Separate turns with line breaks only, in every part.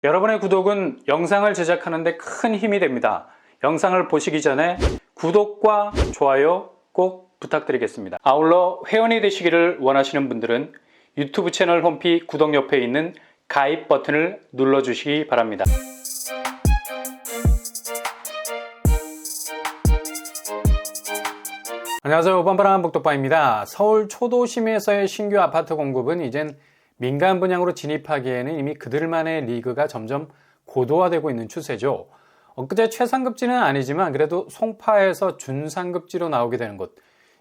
여러분의 구독은 영상을 제작하는 데 큰 힘이 됩니다. 영상을 보시기 전에 구독과 좋아요 꼭 부탁드리겠습니다. 아울러 회원이 되시기를 원하시는 분들은 유튜브 채널 홈피 구독 옆에 있는 가입 버튼을 눌러주시기 바랍니다. 안녕하세요. 뻔뻔한 복덕방입니다. 서울 초도심에서의 신규 아파트 공급은 이젠 민간 분양으로 진입하기에는 이미 그들만의 리그가 점점 고도화되고 있는 추세죠. 엊그제 최상급지는 아니지만 그래도 송파에서 준상급지로 나오게 되는 곳.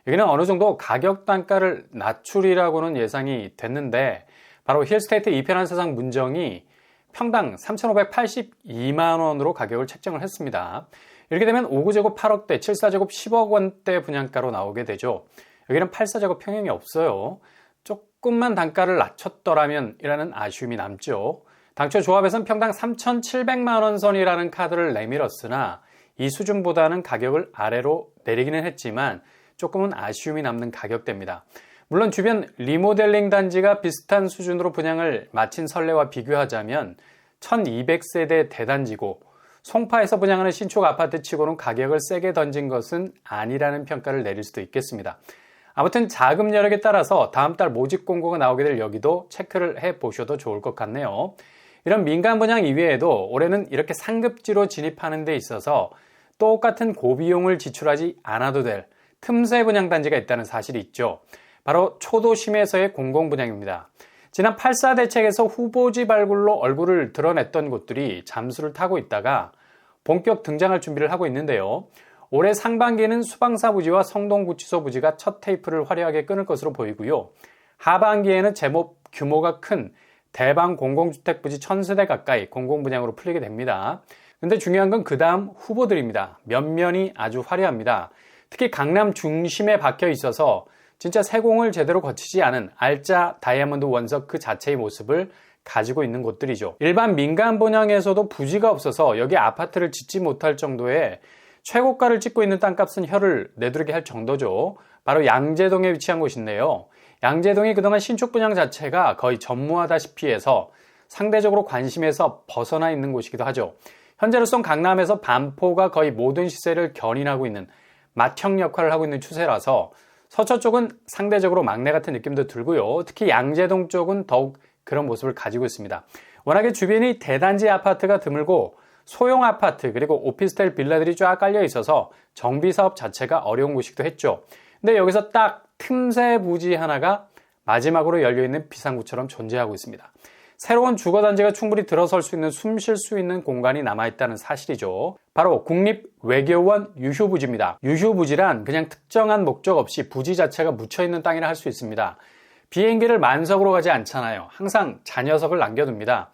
여기는 어느 정도 가격 단가를 낮추리라고는 예상이 됐는데 바로 힐스테이트 이편한 세상 문정이 평당 3,582만 원으로 가격을 책정을 했습니다. 이렇게 되면 5구제곱 8억대, 7사제곱 10억 원대 분양가로 나오게 되죠. 여기는 8사제곱 평형이 없어요. 조금만 단가를 낮췄더라면 이라는 아쉬움이 남죠. 당초 조합에선 평당 3,700만 원 선이라는 카드를 내밀었으나 이 수준보다는 가격을 아래로 내리기는 했지만 조금은 아쉬움이 남는 가격대입니다. 물론 주변 리모델링 단지가 비슷한 수준으로 분양을 마친 선례와 비교하자면 1200세대 대단지고 송파에서 분양하는 신축 아파트 치고는 가격을 세게 던진 것은 아니라는 평가를 내릴 수도 있겠습니다. 아무튼 자금 여력에 따라서 다음 달 모집 공고가 나오게 될 여기도 체크를 해보셔도 좋을 것 같네요. 이런 민간 분양 이외에도 올해는 이렇게 상급지로 진입하는 데 있어서 똑같은 고비용을 지출하지 않아도 될 틈새 분양 단지가 있다는 사실이 있죠. 바로 초도심에서의 공공분양입니다. 지난 8.4 대책에서 후보지 발굴로 얼굴을 드러냈던 곳들이 잠수를 타고 있다가 본격 등장할 준비를 하고 있는데요. 올해 상반기에는 수방사 부지와 성동구치소 부지가 첫 테이프를 화려하게 끊을 것으로 보이고요. 하반기에는 제법 규모가 큰 대방 공공주택 부지 1000세대 가까이 공공분양으로 풀리게 됩니다. 근데 중요한 건 그 다음 후보들입니다. 면면이 아주 화려합니다. 특히 강남 중심에 박혀 있어서 진짜 세공을 제대로 거치지 않은 알짜 다이아몬드 원석 그 자체의 모습을 가지고 있는 곳들이죠. 일반 민간 분양에서도 부지가 없어서 여기 아파트를 짓지 못할 정도의 최고가를 찍고 있는 땅값은 혀를 내두르게 할 정도죠. 바로 양재동에 위치한 곳인데요. 양재동이 그동안 신축 분양 자체가 거의 전무하다시피 해서 상대적으로 관심에서 벗어나 있는 곳이기도 하죠. 현재로선 강남에서 반포가 거의 모든 시세를 견인하고 있는 맏형 역할을 하고 있는 추세라서 서초 쪽은 상대적으로 막내 같은 느낌도 들고요. 특히 양재동 쪽은 더욱 그런 모습을 가지고 있습니다. 워낙에 주변이 대단지 아파트가 드물고 소형 아파트 그리고 오피스텔 빌라들이 쫙 깔려 있어서 정비사업 자체가 어려운 곳이기도 했죠. 근데 여기서 딱 틈새 부지 하나가 마지막으로 열려있는 비상구처럼 존재하고 있습니다. 새로운 주거단지가 충분히 들어설 수 있는 숨 쉴 수 있는 공간이 남아있다는 사실이죠. 바로 국립외교원 유휴부지입니다. 유휴부지란 그냥 특정한 목적 없이 부지 자체가 묻혀있는 땅이라 할 수 있습니다. 비행기를 만석으로 가지 않잖아요. 항상 잔여석을 남겨둡니다.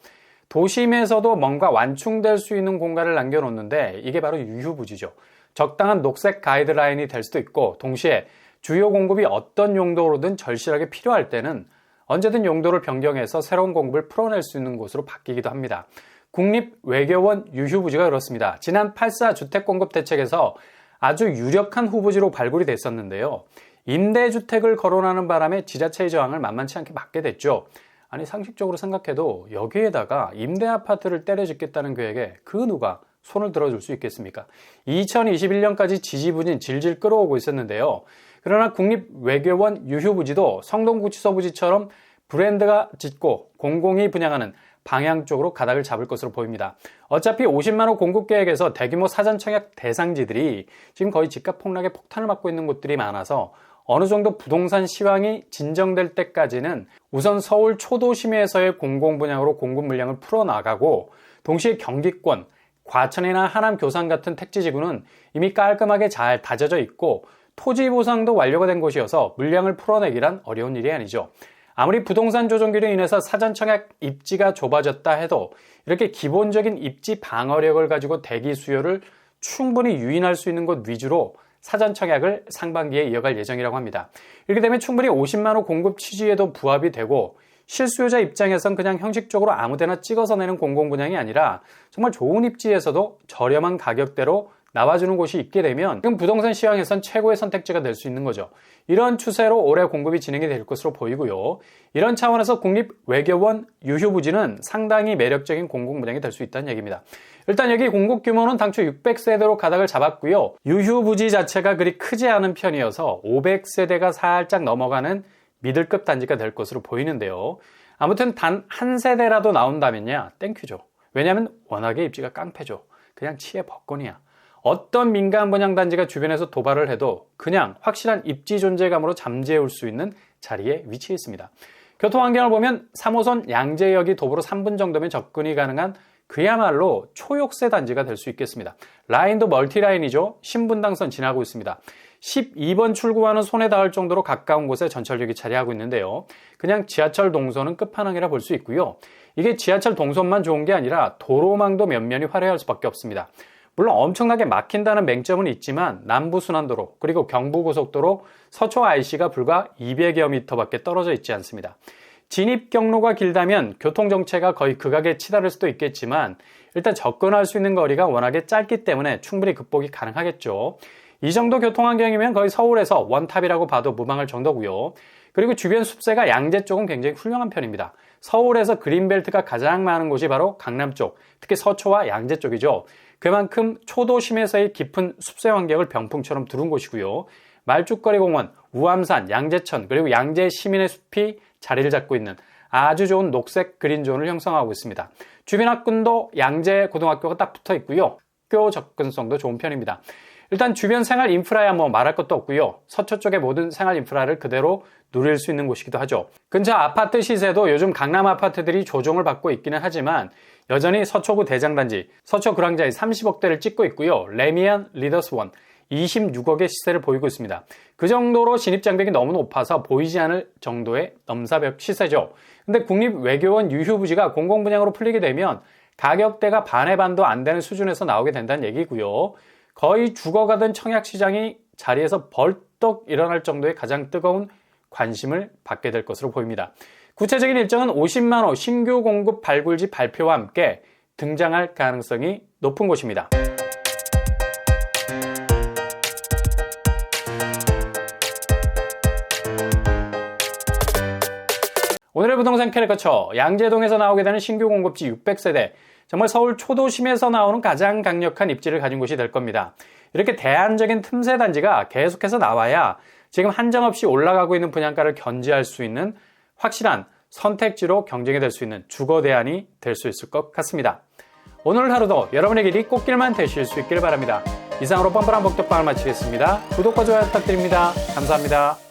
도심에서도 뭔가 완충될 수 있는 공간을 남겨놓는데 이게 바로 유휴부지죠. 적당한 녹색 가이드라인이 될 수도 있고 동시에 주요 공급이 어떤 용도로든 절실하게 필요할 때는 언제든 용도를 변경해서 새로운 공급을 풀어낼 수 있는 곳으로 바뀌기도 합니다. 국립외교원 유휴부지가 그렇습니다. 지난 8.4 주택공급대책에서 아주 유력한 후보지로 발굴이 됐었는데요. 임대주택을 거론하는 바람에 지자체의 저항을 만만치 않게 받게 됐죠. 아니 상식적으로 생각해도 여기에다가 임대아파트를 때려짓겠다는 계획에 그 누가 손을 들어줄 수 있겠습니까? 2021년까지 지지부진 질질 끌어오고 있었는데요. 그러나 국립외교원 유휴부지도 성동구치소 부지처럼 브랜드가 짓고 공공이 분양하는 방향 쪽으로 가닥을 잡을 것으로 보입니다. 어차피 50만 호 공급계획에서 대규모 사전청약 대상지들이 지금 거의 집값 폭락에 폭탄을 맞고 있는 곳들이 많아서 어느 정도 부동산 시황이 진정될 때까지는 우선 서울 초도심에서의 공공분양으로 공급 물량을 풀어나가고 동시에 경기권, 과천이나 하남 교산 같은 택지지구는 이미 깔끔하게 잘 다져져 있고 토지 보상도 완료가 된 곳이어서 물량을 풀어내기란 어려운 일이 아니죠. 아무리 부동산 조정기로 인해서 사전청약 입지가 좁아졌다 해도 이렇게 기본적인 입지 방어력을 가지고 대기 수요를 충분히 유인할 수 있는 곳 위주로 사전청약을 상반기에 이어갈 예정이라고 합니다. 이렇게 되면 충분히 50만 호 공급 취지에도 부합이 되고 실수요자 입장에선 그냥 형식적으로 아무데나 찍어서 내는 공공분양이 아니라 정말 좋은 입지에서도 저렴한 가격대로 나와주는 곳이 있게 되면 지금 부동산 시장에선 최고의 선택지가 될 수 있는 거죠. 이런 추세로 올해 공급이 진행이 될 것으로 보이고요. 이런 차원에서 국립외교원 유휴부지는 상당히 매력적인 공급 분양이 될 수 있다는 얘기입니다. 일단 여기 공급 규모는 당초 600세대로 가닥을 잡았고요. 유휴부지 자체가 그리 크지 않은 편이어서 500세대가 살짝 넘어가는 미들급 단지가 될 것으로 보이는데요. 아무튼 단 한 세대라도 나온다면야 땡큐죠. 왜냐하면 워낙에 입지가 깡패죠. 그냥 치에 벚건이야. 어떤 민간 분양단지가 주변에서 도발을 해도 그냥 확실한 입지 존재감으로 잠재울 수 있는 자리에 위치해 있습니다. 교통환경을 보면 3호선 양재역이 도보로 3분 정도면 접근이 가능한 그야말로 초역세 단지가 될 수 있겠습니다. 라인도 멀티라인이죠. 신분당선 지나고 있습니다. 12번 출구와는 손에 닿을 정도로 가까운 곳에 전철역이 자리하고 있는데요. 그냥 지하철 동선은 끝판왕이라 볼 수 있고요. 이게 지하철 동선만 좋은 게 아니라 도로망도 면면이 화려할 수밖에 없습니다. 물론 엄청나게 막힌다는 맹점은 있지만 남부순환도로 그리고 경부고속도로 서초 IC가 불과 200여 미터밖에 떨어져 있지 않습니다. 진입 경로가 길다면 교통정체가 거의 극악에 치달을 수도 있겠지만 일단 접근할 수 있는 거리가 워낙에 짧기 때문에 충분히 극복이 가능하겠죠. 이 정도 교통환경이면 거의 서울에서 원탑이라고 봐도 무방할 정도고요. 그리고 주변 숲세가 양재 쪽은 굉장히 훌륭한 편입니다. 서울에서 그린벨트가 가장 많은 곳이 바로 강남 쪽, 특히 서초와 양재 쪽이죠. 그만큼 초도심에서의 깊은 숲세 환경을 병풍처럼 두른 곳이고요. 말죽거리 공원, 우암산, 양재천, 그리고 양재 시민의 숲이 자리를 잡고 있는 아주 좋은 녹색 그린존을 형성하고 있습니다. 주변 학군도 양재 고등학교가 딱 붙어 있고요. 학교 접근성도 좋은 편입니다. 일단 주변 생활 인프라야 뭐 말할 것도 없고요. 서초 쪽의 모든 생활 인프라를 그대로 누릴 수 있는 곳이기도 하죠. 근처 아파트 시세도 요즘 강남 아파트들이 조정을 받고 있기는 하지만 여전히 서초구 대장단지, 서초 그랑자이 30억대를 찍고 있고요. 레미안 리더스원 26억의 시세를 보이고 있습니다. 그 정도로 진입장벽이 너무 높아서 보이지 않을 정도의 넘사벽 시세죠. 근데 국립외교원 유휴부지가 공공분양으로 풀리게 되면 가격대가 반의 반도 안 되는 수준에서 나오게 된다는 얘기고요. 거의 죽어가던 청약시장이 자리에서 벌떡 일어날 정도의 가장 뜨거운 관심을 받게 될 것으로 보입니다. 구체적인 일정은 50만 호 신규 공급 발굴지 발표와 함께 등장할 가능성이 높은 곳입니다. 오늘의 부동산 캐릭터처 양재동에서 나오게 되는 신규 공급지 600세대, 정말 서울 초도심에서 나오는 가장 강력한 입지를 가진 곳이 될 겁니다. 이렇게 대안적인 틈새 단지가 계속해서 나와야 지금 한정없이 올라가고 있는 분양가를 견제할 수 있는 확실한 선택지로 경쟁이 될 수 있는 주거 대안이 될 수 있을 것 같습니다. 오늘 하루도 여러분의 길이 꽃길만 되실 수 있길 바랍니다. 이상으로 뻔뻔한 복덕방을 마치겠습니다. 구독과 좋아요 부탁드립니다. 감사합니다.